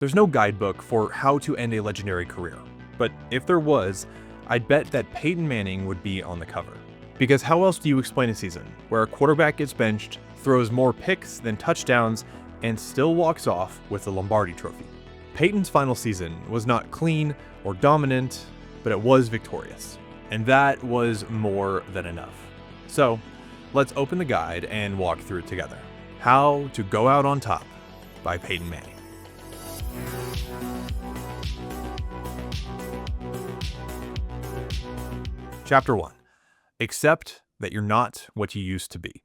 There's no guidebook for how to end a legendary career, but if there was, I'd bet that Peyton Manning would be on the cover. Because how else do you explain a season where a quarterback gets benched, throws more picks than touchdowns, and still walks off with the Lombardi Trophy? Peyton's final season was not clean or dominant, but it was victorious. And that was more than enough. So, let's open the guide and walk through it together. How to Go Out on Top by Peyton Manning. Chapter 1. Accept that you're not what you used to be.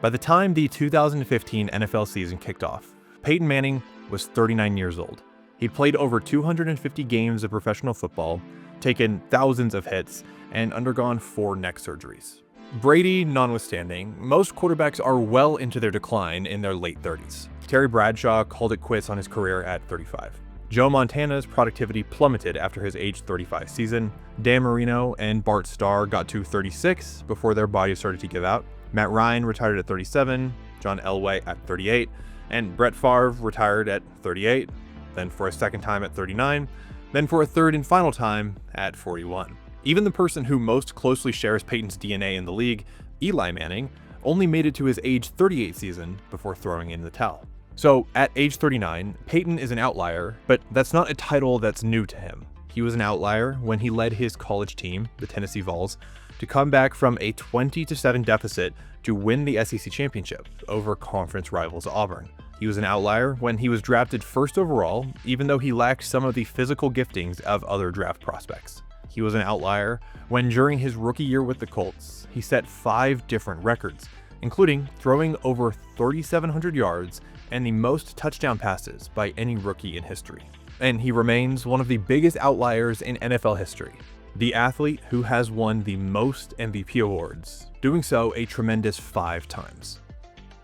By the time the 2015 NFL season kicked off, Peyton Manning was 39 years old. He'd played over 250 games of professional football, taken thousands of hits, and undergone 4 neck surgeries. Brady notwithstanding, most quarterbacks are well into their decline in their late 30s. Terry Bradshaw called it quits on his career at 35. Joe Montana's productivity plummeted after his age 35 season. Dan Marino and Bart Starr got to 36 before their bodies started to give out. Matt Ryan retired at 37, John Elway at 38, and Brett Favre retired at 38, then for a second time at 39, then for a third and final time at 41. Even the person who most closely shares Peyton's DNA in the league, Eli Manning, only made it to his age 38 season before throwing in the towel. So at age 39, Peyton is an outlier, but that's not a title that's new to him. He was an outlier when he led his college team, the Tennessee Vols, to come back from a 20-7 deficit to win the SEC championship over conference rivals Auburn. He was an outlier when he was drafted first overall, even though he lacked some of the physical giftings of other draft prospects. He was an outlier when during his rookie year with the Colts, he set 5 different records, including throwing over 3,700 yards and the most touchdown passes by any rookie in history. And he remains one of the biggest outliers in NFL history, the athlete who has won the most MVP awards, doing so a tremendous 5 times.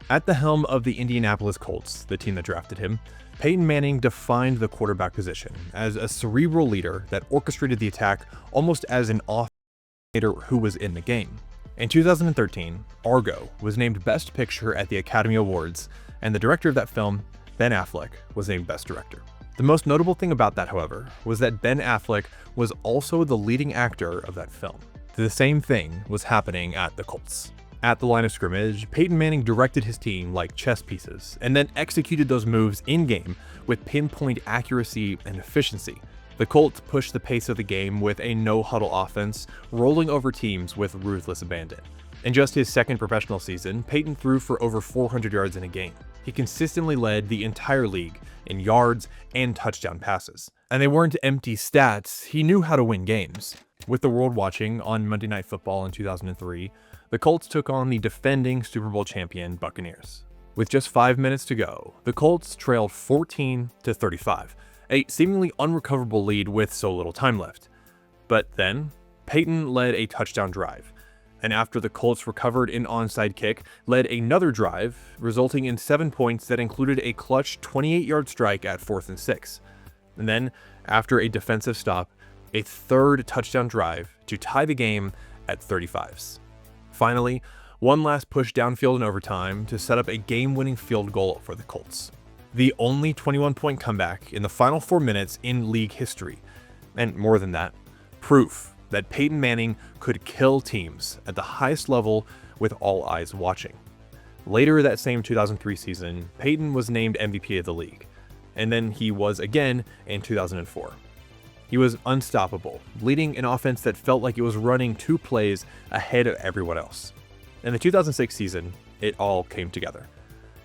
At the helm of the Indianapolis Colts, the team that drafted him, Peyton Manning defined the quarterback position as a cerebral leader that orchestrated the attack almost as an offensive who was in the game. In 2013, Argo was named Best Picture at the Academy Awards, and the director of that film, Ben Affleck, was named Best Director. The most notable thing about that, however, was that Ben Affleck was also the leading actor of that film. The same thing was happening at the Colts. At the line of scrimmage, Peyton Manning directed his team like chess pieces, and then executed those moves in-game with pinpoint accuracy and efficiency. The Colts pushed the pace of the game with a no-huddle offense, rolling over teams with ruthless abandon. In just his second professional season, Peyton threw for over 400 yards in a game. He consistently led the entire league in yards and touchdown passes. And they weren't empty stats, he knew how to win games. With the world watching on Monday Night Football in 2003, the Colts took on the defending Super Bowl champion Buccaneers. With just 5 minutes to go, the Colts trailed 14-35, a seemingly unrecoverable lead with so little time left. But then, Peyton led a touchdown drive, and after the Colts recovered an onside kick, led another drive, resulting in 7 points that included a clutch 28-yard strike at 4th and 6. And then, after a defensive stop, a third touchdown drive to tie the game at 35s. Finally, one last push downfield in overtime to set up a game-winning field goal for the Colts. The only 21-point comeback in the final 4 minutes in league history. And more than that, proof that Peyton Manning could kill teams at the highest level with all eyes watching. Later that same 2003 season, Peyton was named MVP of the league, and then he was again in 2004. He was unstoppable, leading an offense that felt like it was running 2 plays ahead of everyone else. In the 2006 season, it all came together.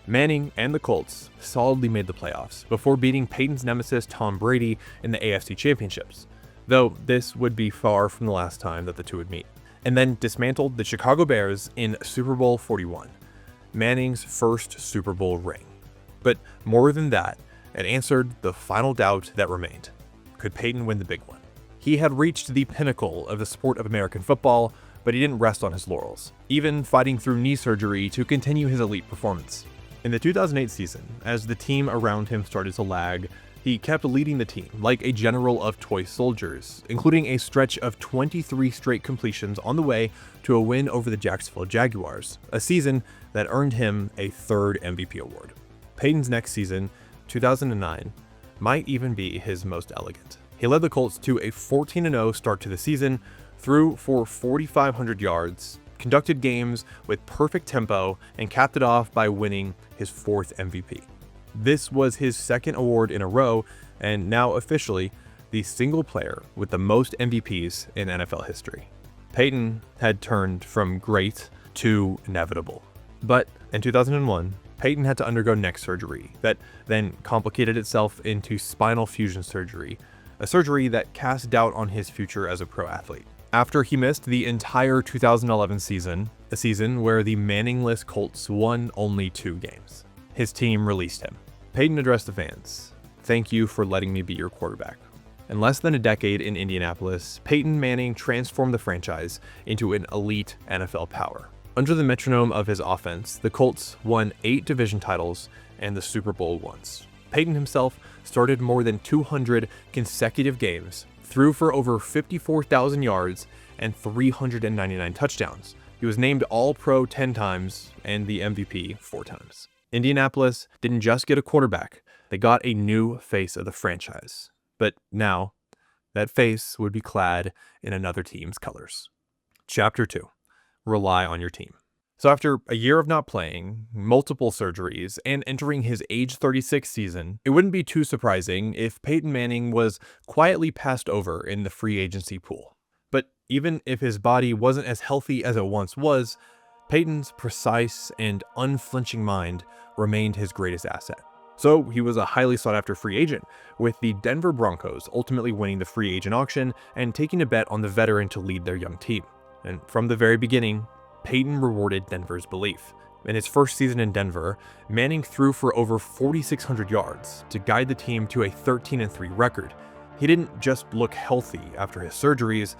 Manning and the Colts solidly made the playoffs before beating Peyton's nemesis Tom Brady in the AFC Championships, though this would be far from the last time that the two would meet, and then dismantled the Chicago Bears in Super Bowl 41, Manning's first Super Bowl ring. But more than that, it answered the final doubt that remained. Could Peyton win the big one? He had reached the pinnacle of the sport of American football, but he didn't rest on his laurels, even fighting through knee surgery to continue his elite performance. In the 2008 season, as the team around him started to lag, he kept leading the team like a general of toy soldiers, including a stretch of 23 straight completions on the way to a win over the Jacksonville Jaguars, a season that earned him a 3rd MVP award. Peyton's next season, 2009, might even be his most elegant. He led the Colts to a 14-0 start to the season, threw for 4,500 yards, conducted games with perfect tempo, and capped it off by winning his 4th MVP. This was his 2nd award in a row, and now officially the single player with the most MVPs in NFL history. Peyton had turned from great to inevitable. But in 2001, Peyton had to undergo neck surgery that then complicated itself into spinal fusion surgery, a surgery that cast doubt on his future as a pro athlete. After he missed the entire 2011 season, a season where the Manning-less Colts won only 2 games, his team released him. Peyton addressed the fans. "Thank you for letting me be your quarterback." In less than a decade in Indianapolis, Peyton Manning transformed the franchise into an elite NFL power. Under the metronome of his offense, the Colts won 8 division titles and the Super Bowl once. Peyton himself started more than 200 consecutive games, threw for over 54,000 yards and 399 touchdowns. He was named All-Pro 10 times and the MVP 4 times. Indianapolis didn't just get a quarterback, they got a new face of the franchise. But now, that face would be clad in another team's colors. Chapter 2. Rely on your team. So after a year of not playing, multiple surgeries, and entering his age 36 season, it wouldn't be too surprising if Peyton Manning was quietly passed over in the free agency pool. But even if his body wasn't as healthy as it once was, Peyton's precise and unflinching mind remained his greatest asset. So he was a highly sought-after free agent, with the Denver Broncos ultimately winning the free agent auction and taking a bet on the veteran to lead their young team. And from the very beginning, Peyton rewarded Denver's belief. In his first season in Denver, Manning threw for over 4,600 yards to guide the team to a 13-3 record. He didn't just look healthy after his surgeries.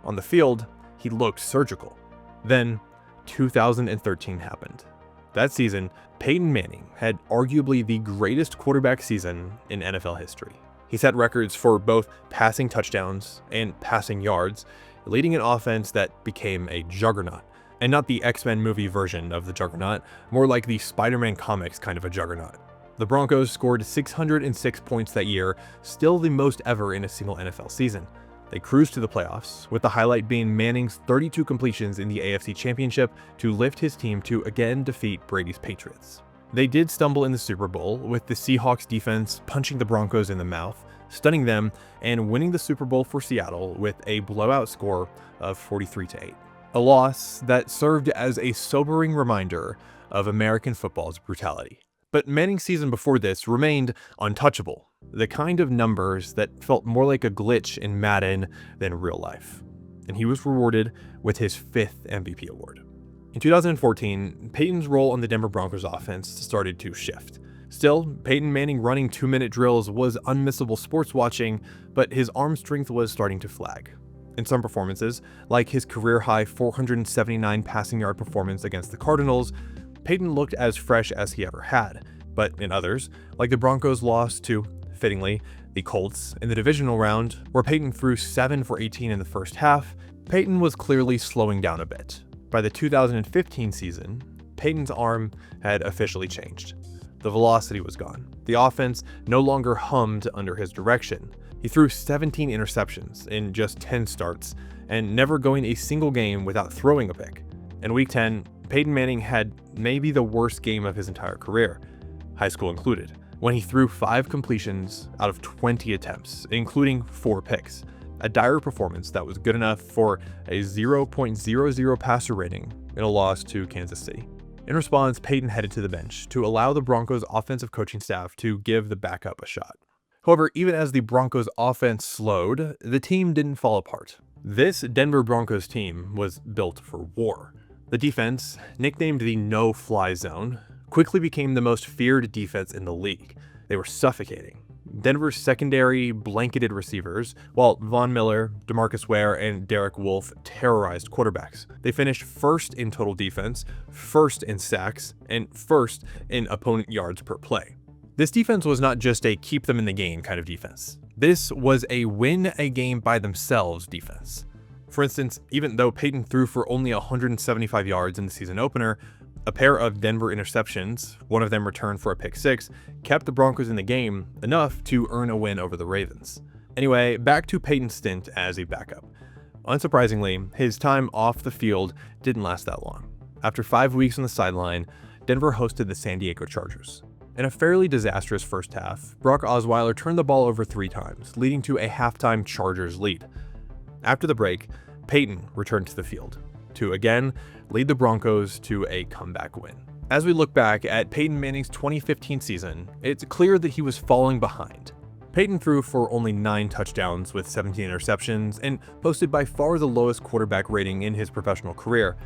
On the field, he looked surgical. Then, 2013 happened. That season, Peyton Manning had arguably the greatest quarterback season in NFL history. He set records for both passing touchdowns and passing yards, leading an offense that became a juggernaut. And not the X-Men movie version of the juggernaut, more like the Spider-Man comics kind of a juggernaut. The Broncos scored 606 points that year, still the most ever in a single NFL season. They cruised to the playoffs, with the highlight being Manning's 32 completions in the AFC Championship to lift his team to again defeat Brady's Patriots. They did stumble in the Super Bowl, with the Seahawks defense punching the Broncos in the mouth, stunning them, and winning the Super Bowl for Seattle with a blowout score of 43-8. A loss that served as a sobering reminder of American football's brutality. But Manning's season before this remained untouchable, the kind of numbers that felt more like a glitch in Madden than real life. And he was rewarded with his 5th MVP award. In 2014, Peyton's role on the Denver Broncos offense started to shift. Still, Peyton Manning running 2-minute drills was unmissable sports watching, but his arm strength was starting to flag. In some performances, like his career-high 479 passing yard performance against the Cardinals, Peyton looked as fresh as he ever had. But in others, like the Broncos' loss to, fittingly, the Colts in the divisional round, where Peyton threw 7 for 18 in the first half, Peyton was clearly slowing down a bit. By the 2015 season, Peyton's arm had officially changed. The velocity was gone. The offense no longer hummed under his direction. He threw 17 interceptions in just 10 starts, and never going a single game without throwing a pick. In Week 10, Peyton Manning had maybe the worst game of his entire career, high school included, when he threw 5 completions out of 20 attempts, including 4 picks. A dire performance that was good enough for a 0.00 passer rating in a loss to Kansas City. In response, Peyton headed to the bench to allow the Broncos' offensive coaching staff to give the backup a shot. However, even as the Broncos' offense slowed, the team didn't fall apart. This Denver Broncos team was built for war. The defense, nicknamed the no-fly zone, quickly became the most feared defense in the league. They were suffocating. Denver's secondary blanketed receivers, while Von Miller, DeMarcus Ware, and Derek Wolfe terrorized quarterbacks. They finished 1st in total defense, 1st in sacks, and 1st in opponent yards per play. This defense was not just a keep them in the game kind of defense. This was a win a game by themselves defense. For instance, even though Peyton threw for only 175 yards in the season opener, A pair of Denver interceptions, one of them returned for a pick six, kept the Broncos in the game enough to earn a win over the Ravens. Anyway, back to Peyton's stint as a backup. Unsurprisingly, his time off the field didn't last that long. After 5 weeks on the sideline, Denver hosted the San Diego Chargers. In a fairly disastrous first half, Brock Osweiler turned the ball over 3 times, leading to a halftime Chargers lead. After the break, Peyton returned to the field to again lead the Broncos to a comeback win. As we look back at Peyton Manning's 2015 season, it's clear that he was falling behind. Peyton threw for only 9 touchdowns with 17 interceptions and posted by far the lowest quarterback rating in his professional career.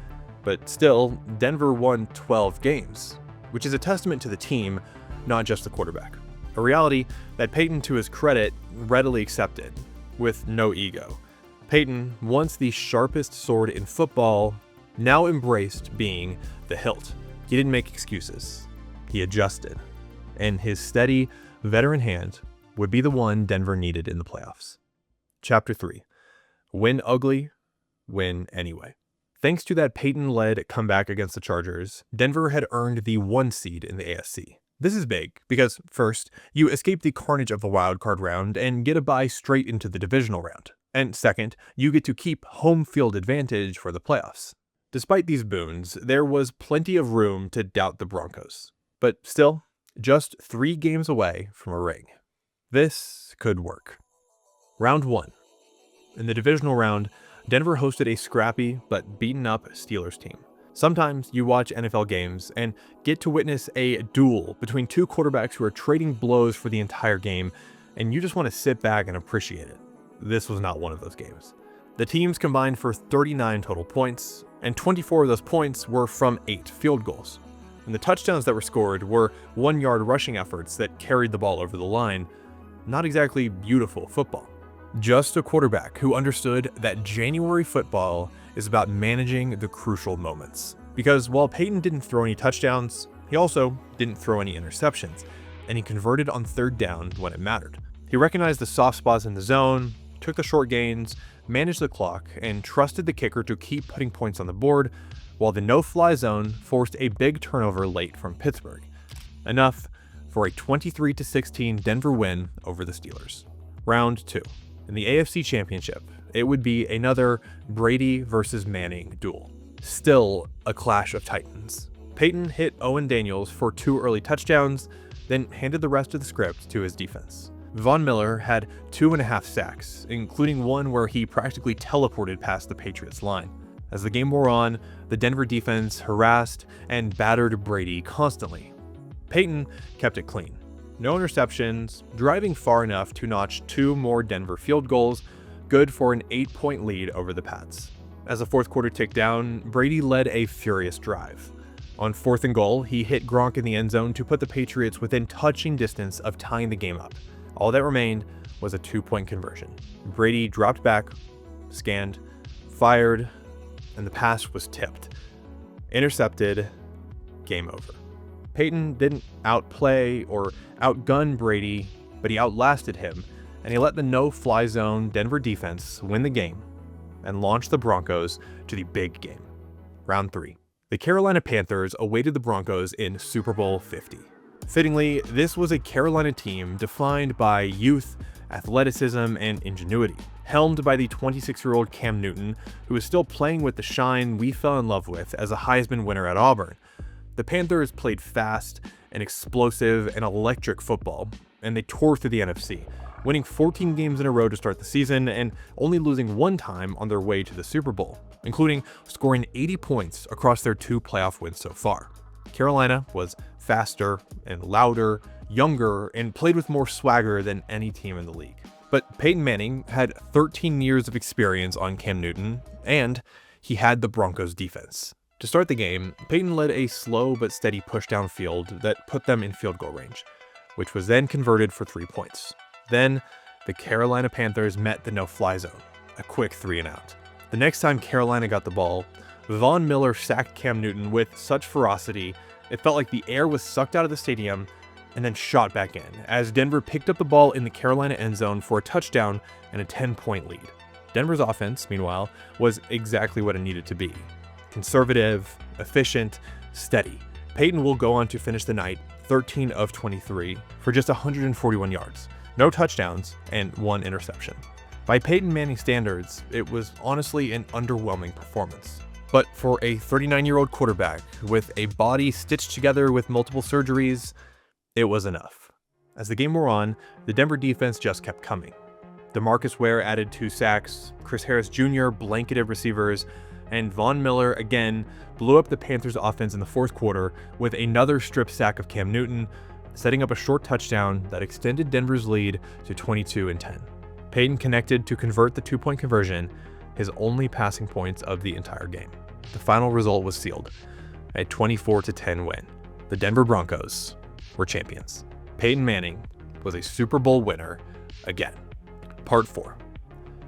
But still, Denver won 12 games, which is a testament to the team, not just the quarterback. A reality that Peyton, to his credit, readily accepted, with no ego. Peyton, once the sharpest sword in football, now embraced being the hilt. He didn't make excuses. He adjusted. And his steady, veteran hand would be the one Denver needed in the playoffs. Chapter 3. Win ugly, win anyway. Thanks to that Peyton-led comeback against the Chargers, Denver had earned the 1 seed in the AFC. This is big because, first, you escape the carnage of the wildcard round and get a bye straight into the divisional round. And second, you get to keep home field advantage for the playoffs. Despite these boons, there was plenty of room to doubt the Broncos. But still, just 3 games away from a ring. This could work. Round 1. In the divisional round, Denver hosted a scrappy but beaten-up Steelers team. Sometimes you watch NFL games and get to witness a duel between 2 quarterbacks who are trading blows for the entire game, and you just want to sit back and appreciate it. This was not one of those games. The teams combined for 39 total points, and 24 of those points were from 8 field goals. And the touchdowns that were scored were 1-yard rushing efforts that carried the ball over the line. Not exactly beautiful football. Just a quarterback who understood that January football is about managing the crucial moments. Because while Peyton didn't throw any touchdowns, he also didn't throw any interceptions, and he converted on 3rd down when it mattered. He recognized the soft spots in the zone, took the short gains, managed the clock, and trusted the kicker to keep putting points on the board, while the no-fly zone forced a big turnover late from Pittsburgh. Enough for a 23-16 Denver win over the Steelers. Round 2. In the AFC Championship, it would be another Brady versus Manning duel. Still a clash of titans. Peyton hit Owen Daniels for 2 early touchdowns, then handed the rest of the script to his defense. Von Miller had 2.5 sacks, including one where he practically teleported past the Patriots' line. As the game wore on, the Denver defense harassed and battered Brady constantly. Peyton kept it clean. No interceptions, driving far enough to notch 2 more Denver field goals, good for an 8-point lead over the Pats. As the 4th quarter ticked down, Brady led a furious drive. On 4th and goal, he hit Gronk in the end zone to put the Patriots within touching distance of tying the game up. All that remained was a 2-point conversion. Brady dropped back, scanned, fired, and the pass was tipped. Intercepted, game over. Peyton didn't outplay or outgun Brady, but he outlasted him, and he let the no-fly zone Denver defense win the game and launch the Broncos to the big game. Round 3. The Carolina Panthers awaited the Broncos in Super Bowl 50. Fittingly, this was a Carolina team defined by youth, athleticism, and ingenuity, helmed by the 26-year-old Cam Newton, who is still playing with the shine we fell in love with as a Heisman winner at Auburn. The Panthers played fast and explosive and electric football, and they tore through the NFC, winning 14 games in a row to start the season and only losing 1 time on their way to the Super Bowl, including scoring 80 points across their 2 playoff wins so far. Carolina was faster and louder, younger, and played with more swagger than any team in the league. But Peyton Manning had 13 years of experience on Cam Newton, and he had the Broncos defense. To start the game, Peyton led a slow but steady push downfield that put them in field goal range, which was then converted for 3 points. Then, the Carolina Panthers met the no-fly zone, a quick 3-and-out. The next time Carolina got the ball, Von Miller sacked Cam Newton with such ferocity, it felt like the air was sucked out of the stadium and then shot back in, as Denver picked up the ball in the Carolina end zone for a touchdown and a 10-point lead. Denver's offense, meanwhile, was exactly what it needed to be. Conservative, efficient, steady. Peyton will go on to finish the night 13 of 23 for just 141 yards, no touchdowns, and 1 interception. By Peyton Manning standards, it was honestly an underwhelming performance. But for a 39-year-old quarterback with a body stitched together with multiple surgeries, it was enough. As the game wore on, the Denver defense just kept coming. DeMarcus Ware added 2 sacks, Chris Harris Jr. blanketed receivers, and Von Miller again blew up the Panthers' offense in the fourth quarter with another strip sack of Cam Newton, setting up a short touchdown that extended Denver's lead to 22-10. Peyton connected to convert the 2-point conversion, his only passing points of the entire game. The final result was sealed, a 24-10 win. The Denver Broncos were champions. Peyton Manning was a Super Bowl winner again. Part 4.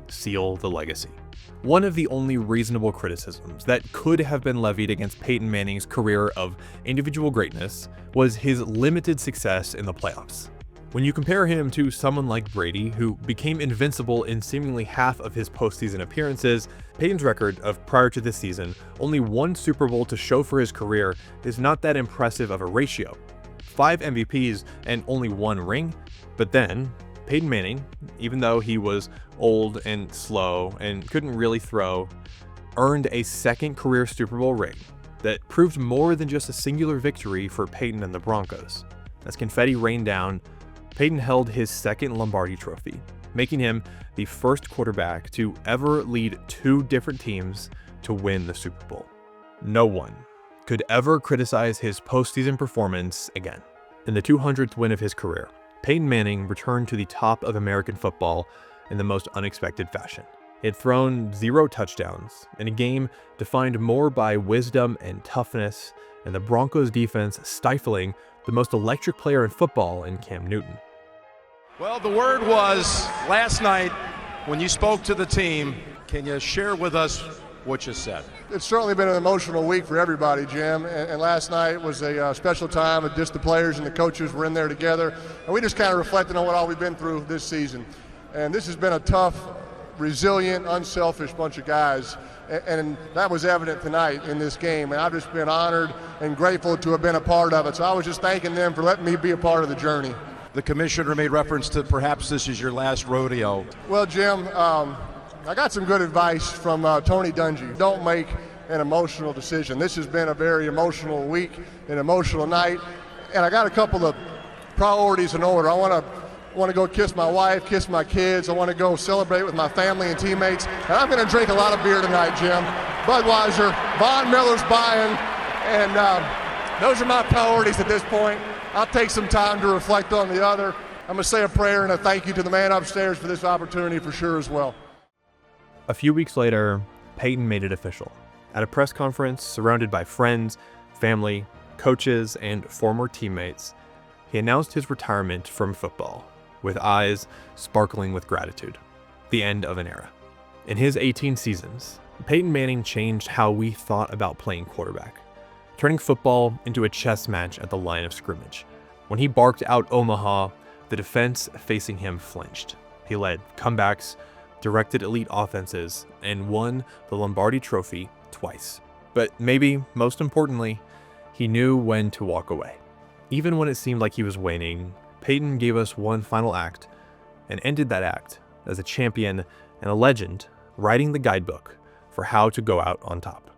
Seal the legacy. One of the only reasonable criticisms that could have been levied against Peyton Manning's career of individual greatness was his limited success in the playoffs. When you compare him to someone like Brady, who became invincible in seemingly half of his postseason appearances, Peyton's record of prior to this season, only 1 Super Bowl to show for his career, is not that impressive of a ratio. 5 MVPs and only 1 ring, but then Peyton Manning, even though he was old and slow and couldn't really throw, earned a second career Super Bowl ring that proved more than just a singular victory for Peyton and the Broncos. As confetti rained down, Peyton held his second Lombardi Trophy, making him the first quarterback to ever lead 2 different teams to win the Super Bowl. No one could ever criticize his postseason performance again. In the 200th win of his career, Peyton Manning returned to the top of American football in the most unexpected fashion. He had thrown 0 touchdowns in a game defined more by wisdom and toughness, and the Broncos defense stifling the most electric player in football in Cam Newton. Well, the word was last night when you spoke to the team. Can you share with us what you said? It's certainly been an emotional week for everybody, Jim, and last night was a special time. Just the players and the coaches were in there together, and we just kind of reflected on what all we've been through this season. And this has been a tough, resilient, unselfish bunch of guys, and that was evident tonight in this game. And I've just been honored and grateful to have been a part of it. So I was just thanking them for letting me be a part of the journey. The commissioner made reference to perhaps this is your last rodeo. Well, Jim, I got some good advice from Tony Dungy. Don't make an emotional decision. This has been a very emotional week, an emotional night, and I got a couple of priorities in order. I want to go kiss my wife, kiss my kids. I want to go celebrate with my family and teammates. And I'm going to drink a lot of beer tonight, Jim. Budweiser, Von Miller's buying, and those are my priorities at this point. I'll take some time to reflect on the other. I'm going to say a prayer and a thank you to the man upstairs for this opportunity for sure as well. A few weeks later, Peyton made it official. At a press conference surrounded by friends, family, coaches, and former teammates, he announced his retirement from football, with eyes sparkling with gratitude. The end of an era. In his 18 seasons, Peyton Manning changed how we thought about playing quarterback, turning football into a chess match at the line of scrimmage. When he barked out Omaha, the defense facing him flinched. He led comebacks, directed elite offenses, and won the Lombardi Trophy twice. But maybe most importantly, he knew when to walk away. Even when it seemed like he was waning, Peyton gave us one final act and ended that act as a champion and a legend, writing the guidebook for how to go out on top.